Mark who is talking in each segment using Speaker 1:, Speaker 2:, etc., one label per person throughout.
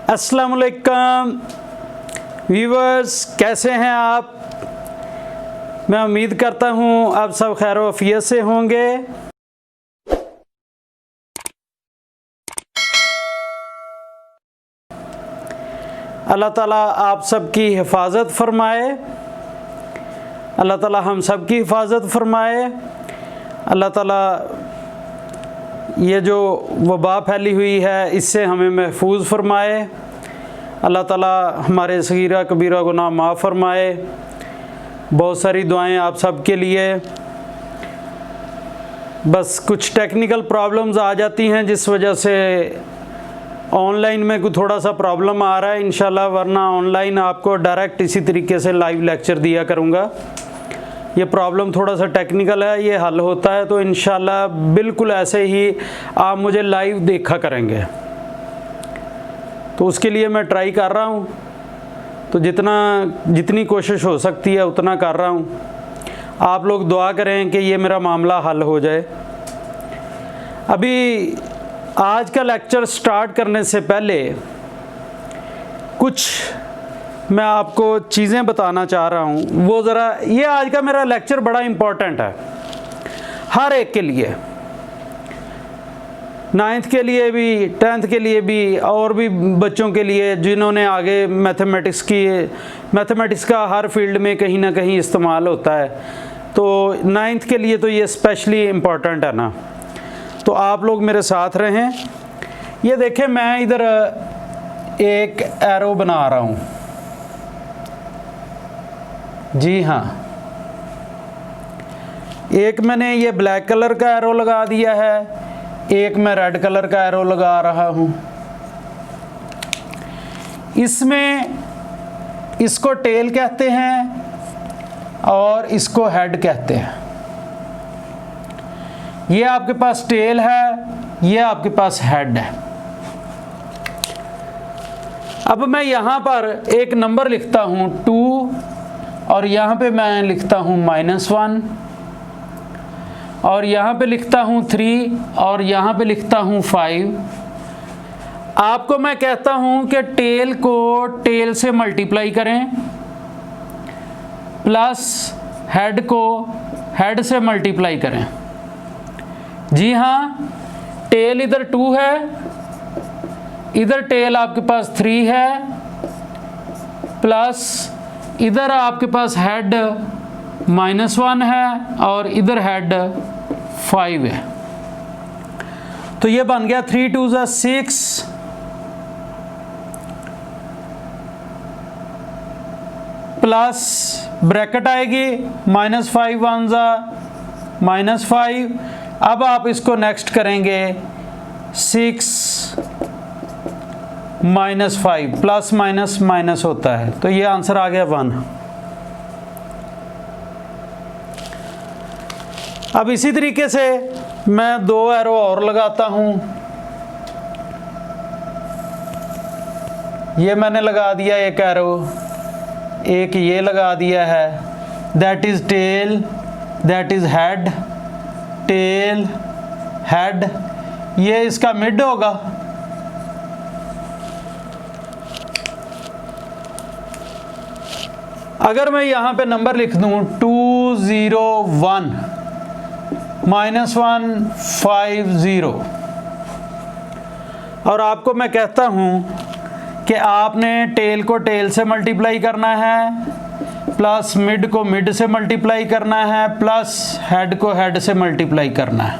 Speaker 1: अस्सलामुअलैकुम व्यूवर्स, कैसे हैं आप। मैं उम्मीद करता हूँ आप सब खैर वफ़ियत से होंगे। अल्लाह ताला आप सब की हिफाजत फरमाए, अल्लाह ताला हम सब की हिफाजत फरमाए। अल्लाह ताला ये जो वबा फैली हुई है इससे हमें महफूज फरमाए। अल्लाह ताला हमारे सगीरा कबीरा गुनाह माफ़ फरमाए। बहुत सारी दुआएं आप सब के लिए। बस कुछ टेक्निकल प्रॉब्लम्स आ जाती हैं जिस वजह से ऑनलाइन में कुछ थोड़ा सा प्रॉब्लम आ रहा है। इंशाल्लाह वरना ऑनलाइन आपको डायरेक्ट इसी तरीके से लाइव लेक्चर दिया करूँगा। ये प्रॉब्लम थोड़ा सा टेक्निकल है, ये हल होता है तो इंशाल्लाह बिल्कुल ऐसे ही आप मुझे लाइव देखा करेंगे। तो उसके लिए मैं ट्राई कर रहा हूँ, तो जितनी कोशिश हो सकती है उतना कर रहा हूँ। आप लोग दुआ करें कि ये मेरा मामला हल हो जाए। अभी आज का लेक्चर स्टार्ट करने से पहले कुछ मैं आपको चीज़ें बताना चाह रहा हूँ। वो ज़रा, ये आज का मेरा लेक्चर बड़ा इम्पोर्टेंट है हर एक के लिए, 9th के लिए भी, 10th के लिए भी, और भी बच्चों के लिए जिन्होंने आगे मैथमेटिक्स का हर फील्ड में कहीं ना कहीं इस्तेमाल होता है। तो 9th के लिए तो ये स्पेशली इम्पोर्टेंट है ना। तो आप लोग मेरे साथ रहें। ये देखें, मैं इधर एक एरो बना रहा हूँ। जी हाँ, एक मैंने ये ब्लैक कलर का एरो लगा दिया है, एक मैं रेड कलर का एरो लगा रहा हूँ। इसमें इसको टेल कहते हैं और इसको हेड कहते हैं। ये आपके पास टेल है, ये आपके पास हेड है। अब मैं यहाँ पर एक नंबर लिखता हूँ 2 और यहाँ पे मैं लिखता हूँ -1 और यहाँ पे लिखता हूँ 3 और यहाँ पे लिखता हूँ 5। आपको मैं कहता हूँ कि टेल को टेल से मल्टीप्लाई करें प्लस हेड को हेड से मल्टीप्लाई करें। जी हाँ, टेल इधर 2 है, इधर टेल आपके पास 3 है, प्लस इधर आपके पास हेड -1 है और इधर हेड 5 है। तो ये बन गया 3 2 6 प्लस ब्रैकेट आएगी -5 1 -5। अब आप इसको नेक्स्ट करेंगे 6 -5 प्लस माइनस माइनस होता है, तो ये आंसर आ गया 1। अब इसी तरीके से मैं 2 एरो और लगाता हूँ। ये मैंने लगा दिया एक एरो, एक ये लगा दिया है। That is tail, that is head, tail head, ये इसका मिड होगा। अगर मैं यहाँ पे नंबर लिख दूँ 2 0 1 -1 5 0 और आपको मैं कहता हूँ कि आपने टेल को टेल से मल्टीप्लाई करना है, प्लस मिड को मिड से मल्टीप्लाई करना है, प्लस हेड को हेड से मल्टीप्लाई करना है।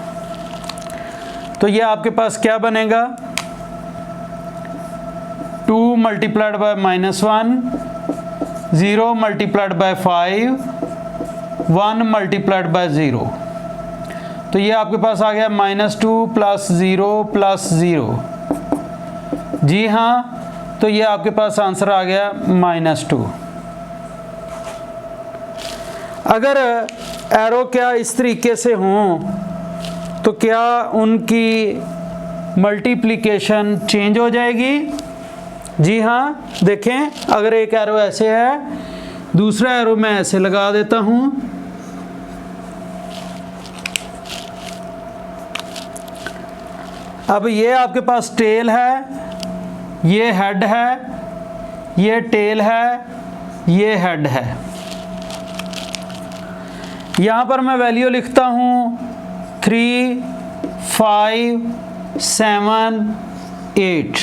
Speaker 1: तो ये आपके पास क्या बनेगा, 2 multiplied by -1, 0 multiplied by 5, 1 multiplied by 0। तो ये आपके पास आ गया -2 प्लस 0 प्लस 0। जी हाँ, तो ये आपके पास आंसर आ गया -2। अगर एरो क्या इस तरीके से हों तो क्या उनकी मल्टीप्लिकेशन चेंज हो जाएगी। जी हाँ, देखें, अगर एक एरो ऐसे है, दूसरा एरो मैं ऐसे लगा देता हूँ। अब ये आपके पास टेल है, ये हेड है, ये टेल है, ये हेड है। यहाँ पर मैं वैल्यू लिखता हूँ 3, 5, 7, 8।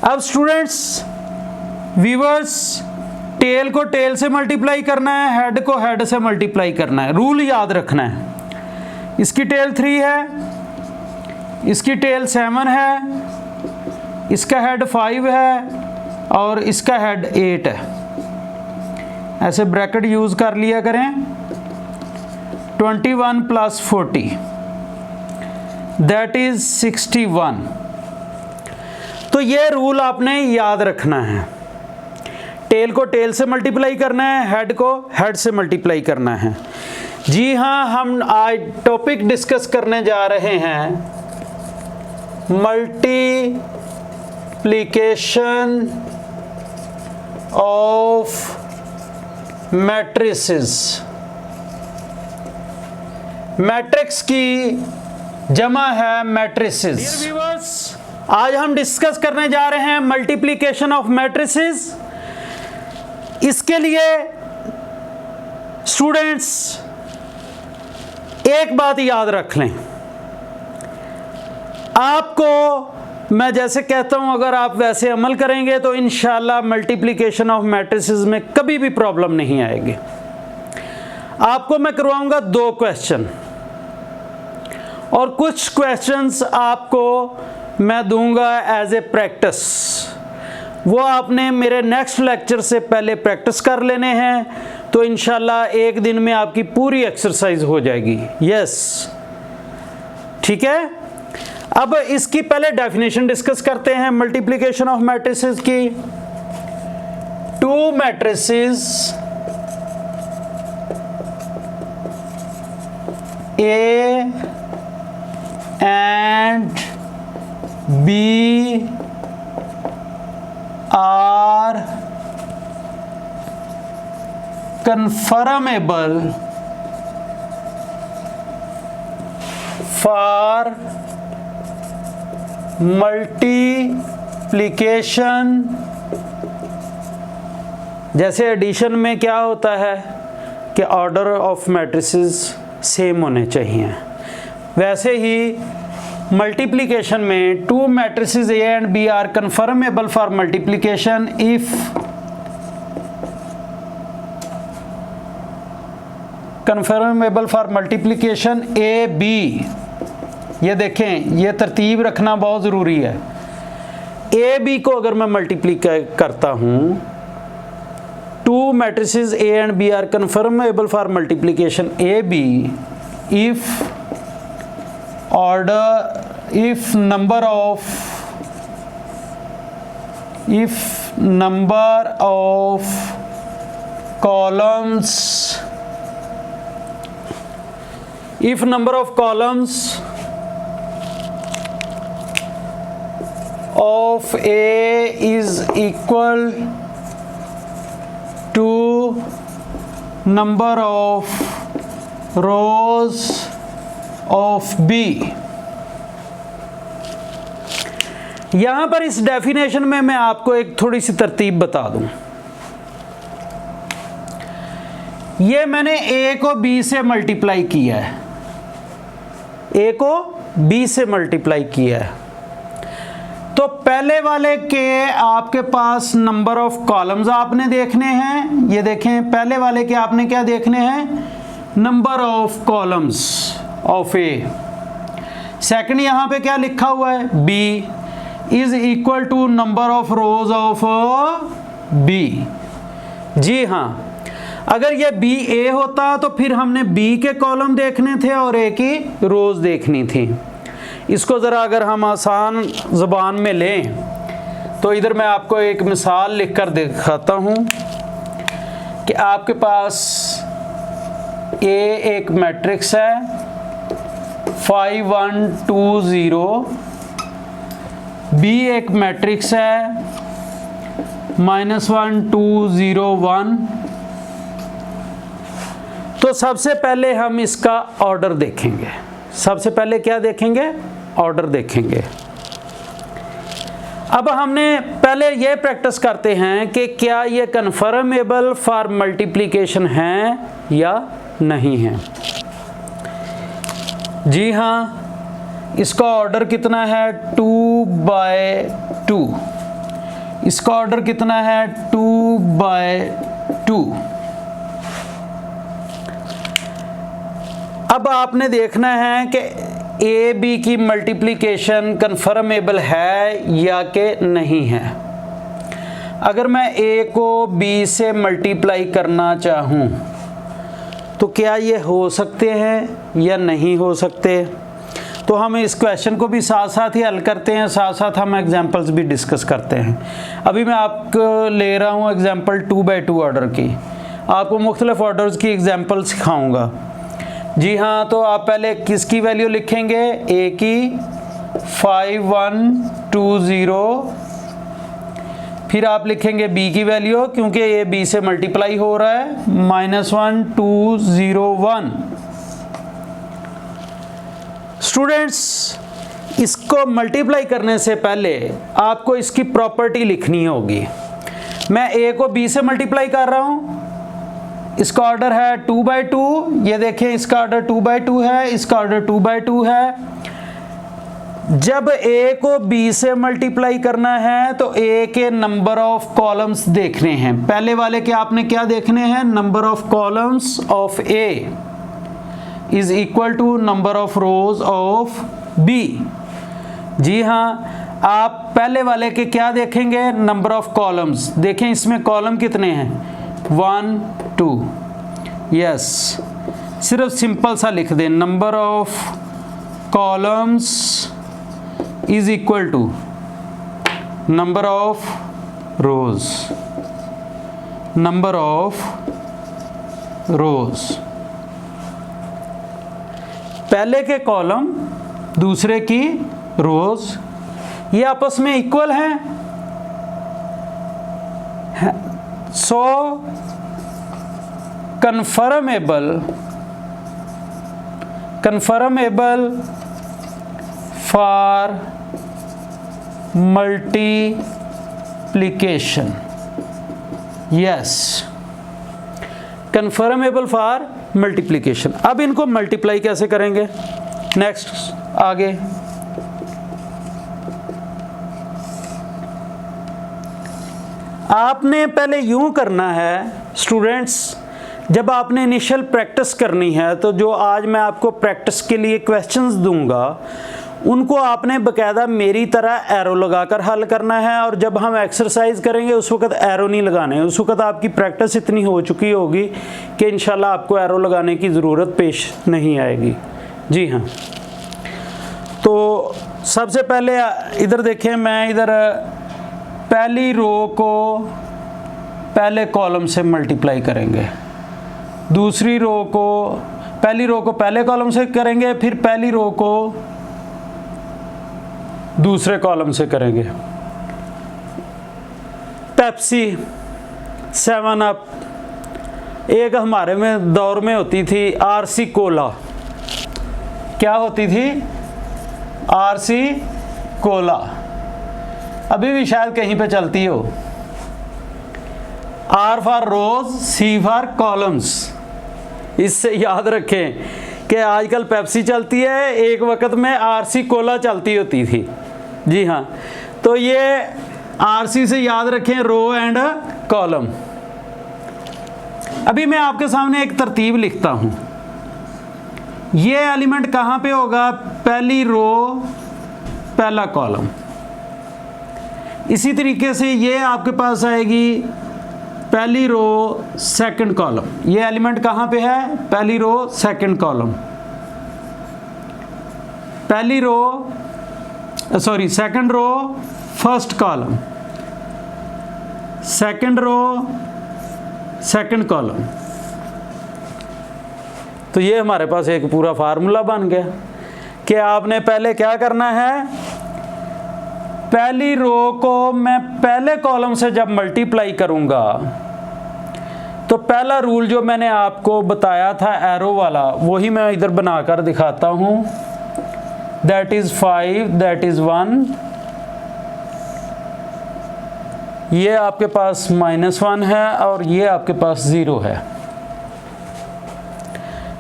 Speaker 1: अब स्टूडेंट्स, व्यूअर्स, टेल को टेल से मल्टीप्लाई करना है, हेड को हेड से मल्टीप्लाई करना है। रूल याद रखना है। इसकी टेल 3 है, इसकी टेल 7 है, इसका हेड 5 है और इसका हेड 8 है। ऐसे ब्रैकेट यूज कर लिया करें। 21 + 40 दैट इज 61। तो ये रूल आपने याद रखना है। टेल को टेल से मल्टीप्लाई करना है, हेड को हेड से मल्टीप्लाई करना है। जी हाँ, हम आज टॉपिक डिस्कस करने जा रहे हैं मल्टीप्लिकेशन ऑफ मैट्रिसेस। मैट्रिक्स की जमा है मैट्रिसेस। आज हम डिस्कस करने जा रहे हैं मल्टीप्लिकेशन ऑफ मैट्रिसेस। इसके लिए स्टूडेंट्स एक बात याद रख लें, आपको मैं जैसे कहता हूं अगर आप वैसे अमल करेंगे तो इंशाल्लाह मल्टीप्लिकेशन ऑफ मैट्रिसेस में कभी भी प्रॉब्लम नहीं आएगी। आपको मैं करवाऊंगा 2 क्वेश्चन और कुछ क्वेश्चंस आपको मैं दूंगा एज ए प्रैक्टिस। वो आपने मेरे नेक्स्ट लेक्चर से पहले प्रैक्टिस कर लेने हैं, तो इंशाल्लाह एक दिन में आपकी पूरी एक्सरसाइज हो जाएगी। यस, ठीक है। अब इसकी पहले डेफिनेशन डिस्कस करते हैं मल्टीप्लिकेशन ऑफ मैट्रिसेस की। 2 matrices A and B are confirmable for multiplication। जैसे एडिशन में क्या होता है कि ऑर्डर ऑफ मैट्रिसेस सेम होने चाहिए, वैसे ही मल्टीप्लिकेशन में 2 matrices A and B are confirmable for multiplication if confirmable for multiplication A B। ये देखें, ये तरतीब रखना बहुत ज़रूरी है। A B को अगर मैं मल्टीप्लाई करता हूँ, 2 matrices A and B are confirmable for multiplication A B if number of columns of A is equal to number of rows of B। यहां पर इस डेफिनेशन में मैं आपको एक थोड़ी सी तरतीब बता दूं। ये मैंने A को B से मल्टीप्लाई किया है, A को B से मल्टीप्लाई किया है, तो पहले वाले के आपके पास नंबर ऑफ कॉलम्स आपने देखने हैं। ये देखें, पहले वाले के आपने क्या देखने हैं, number of columns of A. Second यहाँ पे क्या लिखा हुआ है, B is equal to number of rows of B। जी हाँ, अगर ये B A होता तो फिर हमने B के कॉलम देखने थे और A की रोज देखनी थी। इसको ज़रा अगर हम आसान ज़बान में लें तो इधर मैं आपको एक मिसाल लिखकर दिखाता हूँ कि आपके पास A एक मैट्रिक्स है 5 1 2 0, B एक मैट्रिक्स है -1 2 0 1। तो सबसे पहले हम इसका ऑर्डर देखेंगे। सबसे पहले क्या देखेंगे, ऑर्डर देखेंगे। अब हमने पहले ये प्रैक्टिस करते हैं कि क्या ये कन्फर्मेबल फॉर मल्टीप्लिकेशन है या नहीं है। जी हाँ, इसका ऑर्डर कितना है 2/2, इसका ऑर्डर कितना है 2/2। अब आपने देखना है कि ए बी की मल्टीप्लिकेशन कन्फर्मेबल है या कि नहीं है। अगर मैं ए को बी से मल्टीप्लाई करना चाहूँ तो क्या ये हो सकते हैं या नहीं हो सकते। तो हम इस क्वेश्चन को भी साथ साथ ही हल करते हैं, साथ साथ हम एग्जांपल्स भी डिस्कस करते हैं। अभी मैं आपको ले रहा हूँ एग्जांपल 2/2 ऑर्डर की, आपको मुख्तलिफ ऑर्डर्स की एग्जांपल सिखाऊंगा। जी हाँ, तो आप पहले किसकी वैल्यू लिखेंगे, ए की 5120, फिर आप लिखेंगे बी की वैल्यू, क्योंकि ये बी से मल्टीप्लाई हो रहा है, -1201। स्टूडेंट्स, इसको मल्टीप्लाई करने से पहले आपको इसकी प्रॉपर्टी लिखनी होगी। मैं ए को बी से मल्टीप्लाई कर रहा हूँ, इसका ऑर्डर है 2/2, ये देखें इसका ऑर्डर 2/2 है, इसका ऑर्डर 2/2 है। जब ए को बी से मल्टीप्लाई करना है तो ए के नंबर ऑफ कॉलम्स देखने हैं। पहले वाले के आपने क्या देखने हैं, number of columns of A is equal to number of rows of B. जी हाँ, आप पहले वाले के क्या देखेंगे, नंबर ऑफ कॉलम्स। देखें इसमें कॉलम कितने हैं, 1 2। यस, सिर्फ सिंपल सा लिख दें, number of columns is equal to number of rows, number of rows. पहले के कॉलम दूसरे की रोज, ये आपस में इक्वल हैं। सो confirmable for multiplication, yes, confirmable for multiplication। अब इनको मल्टीप्लाई कैसे करेंगे, नेक्स्ट आगे। आपने पहले यूं करना है स्टूडेंट्स, जब आपने इनिशियल प्रैक्टिस करनी है तो जो आज मैं आपको प्रैक्टिस के लिए क्वेश्चंस दूंगा उनको आपने बकायदा मेरी तरह एरो लगाकर हल करना है। और जब हम एक्सरसाइज करेंगे उस वक्त एरो नहीं लगाने, उस वक्त आपकी प्रैक्टिस इतनी हो चुकी होगी कि इंशाल्लाह आपको एरो लगाने की ज़रूरत पेश नहीं आएगी। जी हाँ, तो सबसे पहले इधर देखें, मैं इधर पहली रो को पहले कॉलम से मल्टीप्लाई करेंगे, दूसरी रो को, पहली रो को पहले कॉलम से करेंगे, फिर पहली रो को दूसरे कॉलम से करेंगे। पेप्सी, 7 अप, एक हमारे में दौर में होती थी आरसी कोला। क्या होती थी, आरसी कोला, अभी भी शायद कहीं पे चलती हो। R for rows, C for columns. इससे याद रखें कि आजकल पेप्सी चलती है, एक वक्त में आरसी कोला चलती होती थी। जी हाँ, तो ये आरसी से याद रखें, रो एंड कॉलम। अभी मैं आपके सामने एक तरतीब लिखता हूँ, ये एलिमेंट कहाँ पे होगा, पहली रो पहला कॉलम। इसी तरीके से ये आपके पास आएगी पहली रो सेकंड कॉलम। ये एलिमेंट कहाँ पे है, पहली रो सेकंड कॉलम, पहली row sorry second row first column, second row second column. तो ये हमारे पास एक पूरा फार्मूला बन गया कि आपने पहले क्या करना है, पहली रो को मैं पहले कॉलम से जब मल्टीप्लाई करूंगा तो पहला रूल जो मैंने आपको बताया था एरो वाला, वही मैं इधर बनाकर दिखाता हूं। दैट इज 5, दैट इज 1, ये आपके पास -1 है और ये आपके पास 0 है।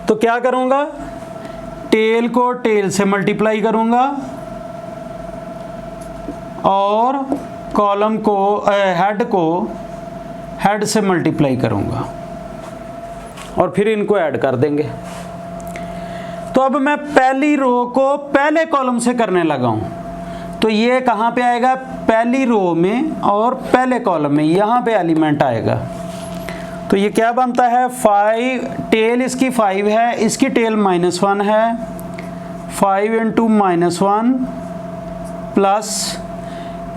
Speaker 1: तो क्या करूँगा, टेल को टेल से मल्टीप्लाई करूँगा और कॉलम को हेड को हेड से मल्टीप्लाई करूँगा और फिर इनको ऐड कर देंगे। तो अब मैं पहली रो को पहले कॉलम से करने लगा हूँ, तो ये कहाँ पे आएगा, पहली रो में और पहले कॉलम में, यहाँ पे एलिमेंट आएगा। तो ये क्या बनता है, 5, टेल इसकी 5 है, इसकी टेल -1 है, 5 × -1 प्लस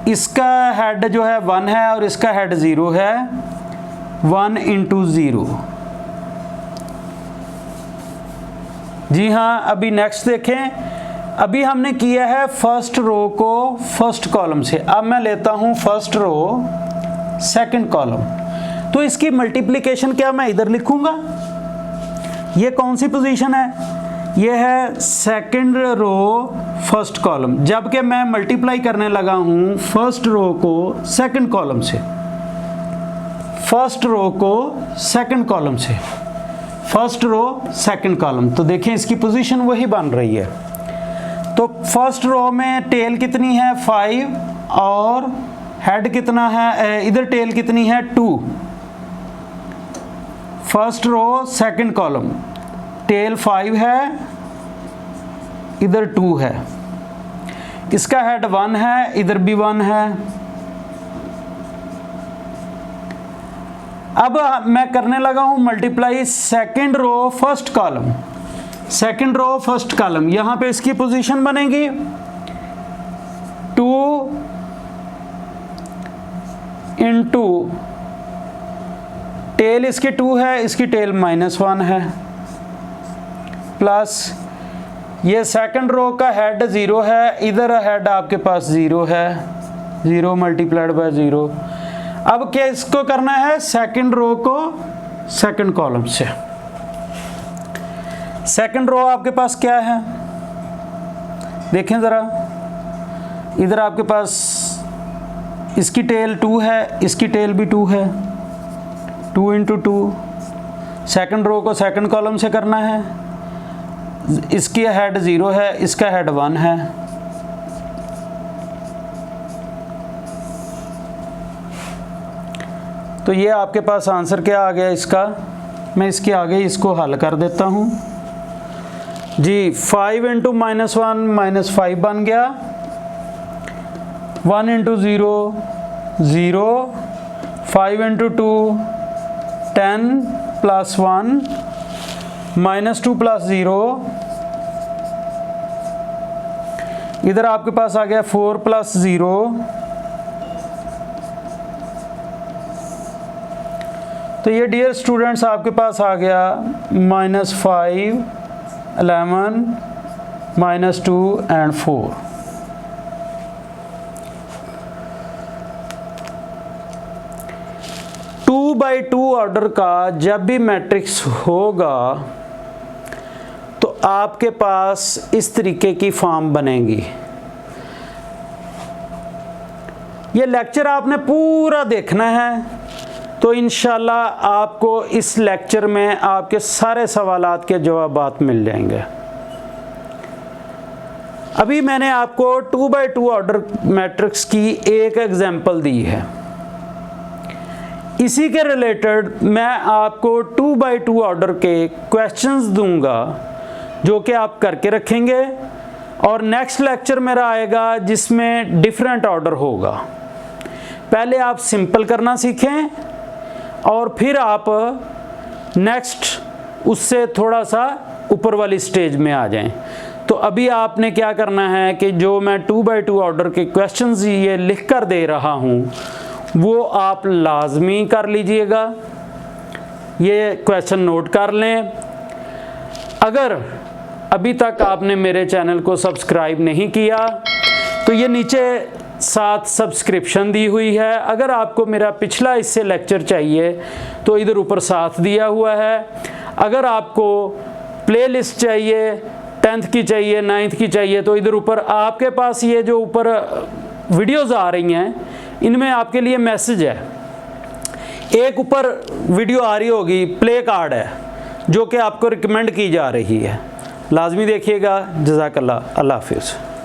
Speaker 1: इसका हेड जो है 1 है और इसका हेड 0 है, 1 × 0। जी हाँ, अभी नेक्स्ट देखें। अभी हमने किया है फर्स्ट रो को फर्स्ट कॉलम से, अब मैं लेता हूँ फर्स्ट रो सेकंड कॉलम। तो इसकी मल्टीप्लिकेशन क्या मैं इधर लिखूँगा, ये कौन सी पोजीशन है, ये है सेकंड रो फर्स्ट कॉलम, जबकि मैं मल्टीप्लाई करने लगा हूँ फर्स्ट रो को सेकंड कॉलम से, फर्स्ट रो को सेकंड कॉलम से, फर्स्ट रो सेकंड कॉलम। तो देखें इसकी पोजीशन वही बन रही है। तो फर्स्ट रो में टेल कितनी है 5 और हेड कितना है, इधर टेल कितनी है 2। First row second column, tail 5 है, इधर 2 है, इसका हेड 1 है, इधर भी 1 है। अब मैं करने लगा हूं multiply second row first column, second row first column, यहां पे इसकी पोजीशन बनेगी 2 × टेल इसकी 2 है, इसकी टेल -1 है, प्लस ये सेकंड रो का हेड 0 है, इधर हेड आपके पास 0 है, 0 × 0। अब क्या इसको करना है, सेकंड रो को सेकंड कॉलम से। सेकंड रो आपके पास क्या है, देखें ज़रा, इधर आपके पास इसकी टेल 2 है, इसकी टेल भी 2 है, 2 × 2। सेकंड रो को सेकंड कॉलम से करना है, इसकी हेड 0 है, इसका हेड 1 है। तो ये आपके पास आंसर क्या आ गया इसका, मैं इसके आगे इसको हल कर देता हूँ जी। 5 × -1 -5 बन गया, 1 × 0 0, 5 × 2 10 + 1 -2 + 0, इधर आपके पास आ गया 4 + 0, तो ये डियर स्टूडेंट्स आपके पास आ गया -5 11 -2 and 4। Two by two order का जब भी मैट्रिक्स होगा तो आपके पास इस तरीके की फॉर्म बनेगी। ये लेक्चर आपने पूरा देखना है, तो इंशाल्लाह आपको इस लेक्चर में आपके सारे सवालात के जवाबात मिल जाएंगे। अभी मैंने आपको 2 बाई 2 ऑर्डर मैट्रिक्स की एक एग्जांपल दी है, इसी के रिलेटेड मैं आपको 2 बाई 2 ऑर्डर के क्वेश्चंस दूंगा जो कि आप करके रखेंगे, और नेक्स्ट लेक्चर मेरा आएगा जिसमें डिफरेंट ऑर्डर होगा। पहले आप सिंपल करना सीखें और फिर आप नेक्स्ट उससे थोड़ा सा ऊपर वाली स्टेज में आ जाएं। तो अभी आपने क्या करना है कि जो मैं 2 बाई 2 ऑर्डर के क्वेश्चंस ये लिख कर दे रहा हूँ वो आप लाजमी कर लीजिएगा, ये क्वेश्चन नोट कर लें। अगर अभी तक आपने मेरे चैनल को सब्सक्राइब नहीं किया तो ये नीचे साथ सब्सक्रिप्शन दी हुई है। अगर आपको मेरा पिछला इससे लेक्चर चाहिए तो इधर ऊपर साथ दिया हुआ है। अगर आपको प्लेलिस्ट चाहिए, 10th की चाहिए, 9th की चाहिए, तो इधर ऊपर आपके पास ये जो ऊपर वीडियोज़ आ रही हैं इनमें आपके लिए मैसेज है। एक ऊपर वीडियो आ रही होगी, प्ले कार्ड है जो कि आपको रिकमेंड की जा रही है, लाजमी देखिएगा। जज़ाकल्लाह, अल्लाह हाफिज़।